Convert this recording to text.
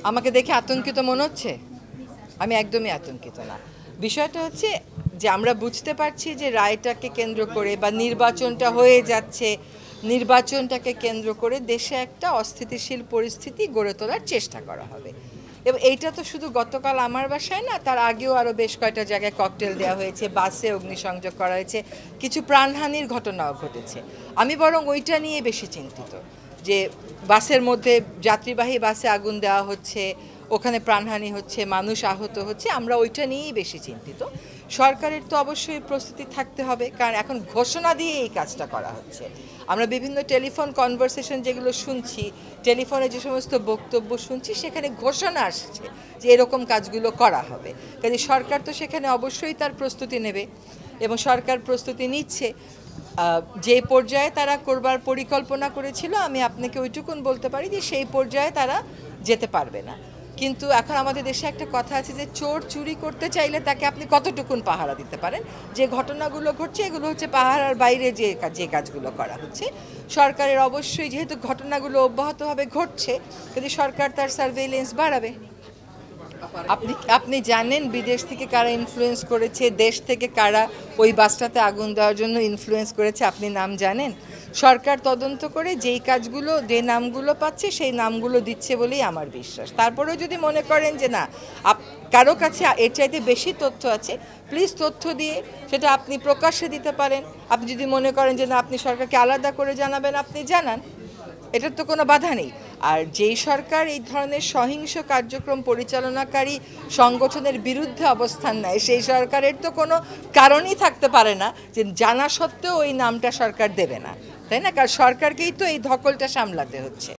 আমাকে দেখে আতঙ্কিত মনে হচ্ছে? আমি একদমই আতঙ্কিত না। বিষয়টা হচ্ছে যে আমরা বুঝতে পারছি যে রায়টাকে কেন্দ্র করে বা নির্বাচনটা হয়ে যাচ্ছে, নির্বাচনটাকে কেন্দ্র করে দেশে একটা অস্থিতিশীল পরিস্থিতি গড়ে তোলার চেষ্টা করা হবে। এবং এইটা তো শুধু গতকাল আমার বাসায় না, তার আগেও আরও বেশ কয়েকটা জায়গায় ককটেল দেওয়া হয়েছে, বাসে অগ্নিসংযোগ করা হয়েছে, কিছু প্রাণহানির ঘটনাও ঘটেছে। আমি বরং ওইটা নিয়ে বেশি চিন্তিত যে বাসের মধ্যে, যাত্রীবাহী বাসে আগুন দেওয়া হচ্ছে, ওখানে প্রাণহানি হচ্ছে, মানুষ আহত হচ্ছে, আমরা ওইটা নিয়েই বেশি চিন্তিত। সরকারের তো অবশ্যই প্রস্তুতি থাকতে হবে, কারণ এখন ঘোষণা দিয়ে এই কাজটা করা হচ্ছে। আমরা বিভিন্ন টেলিফোন কনভারসেশন যেগুলো শুনছি, টেলিফোনে যে সমস্ত বক্তব্য শুনছি, সেখানে ঘোষণা আসছে যে এরকম কাজগুলো করা হবে। কাজে সরকার তো সেখানে অবশ্যই তার প্রস্তুতি নেবে এবং সরকার প্রস্তুতি নিচ্ছে। যে পর্যায়ে তারা করবার পরিকল্পনা করেছিল, আমি আপনাকে ওইটুকুন বলতে পারি যে সেই পর্যায়ে তারা যেতে পারবে না। কিন্তু এখন আমাদের দেশে একটা কথা আছে যে চোর চুরি করতে চাইলে তাকে আপনি কতটুকুন পাহারা দিতে পারেন। যে ঘটনাগুলো ঘটছে এগুলো হচ্ছে পাহারার বাইরে যে কাজগুলো করা হচ্ছে। সরকারের অবশ্যই, যেহেতু ঘটনাগুলো অব্যাহতভাবে ঘটছে, যদি সরকার তার সার্ভেইলেন্স বাড়াবে। আপনি আপনি জানেন বিদেশ থেকে কারা ইনফ্লুয়েন্স করেছে, দেশ থেকে কারা ওই বাসটাতে আগুন দেওয়ার জন্য ইনফ্লুয়েন্স করেছে, আপনি নাম জানেন? সরকার তদন্ত করে যেই কাজগুলো, যে নামগুলো পাচ্ছে সেই নামগুলো দিচ্ছে বলেই আমার বিশ্বাস। তারপরেও যদি মনে করেন যে না, কারো কাছে এর চাইতে বেশি তথ্য আছে, প্লিজ তথ্য দিয়ে সেটা আপনি প্রকাশ্যে দিতে পারেন। আপনি যদি মনে করেন যে না, আপনি সরকারকে আলাদা করে জানাবেন, আপনি জানান, এটার তো কোনো বাধা নেই। আর যেই সরকার এই ধরনের সহিংস কার্যক্রম পরিচালনাকারী সংগঠনের বিরুদ্ধে অবস্থান নেয়, সেই সরকারের তো কোনো কারণই থাকতে পারে না যে জানা সত্ত্বেও ওই নামটা সরকার দেবে না, তাই না? কারণ সরকারকেই তো এই ধকলটা সামলাতে হচ্ছে।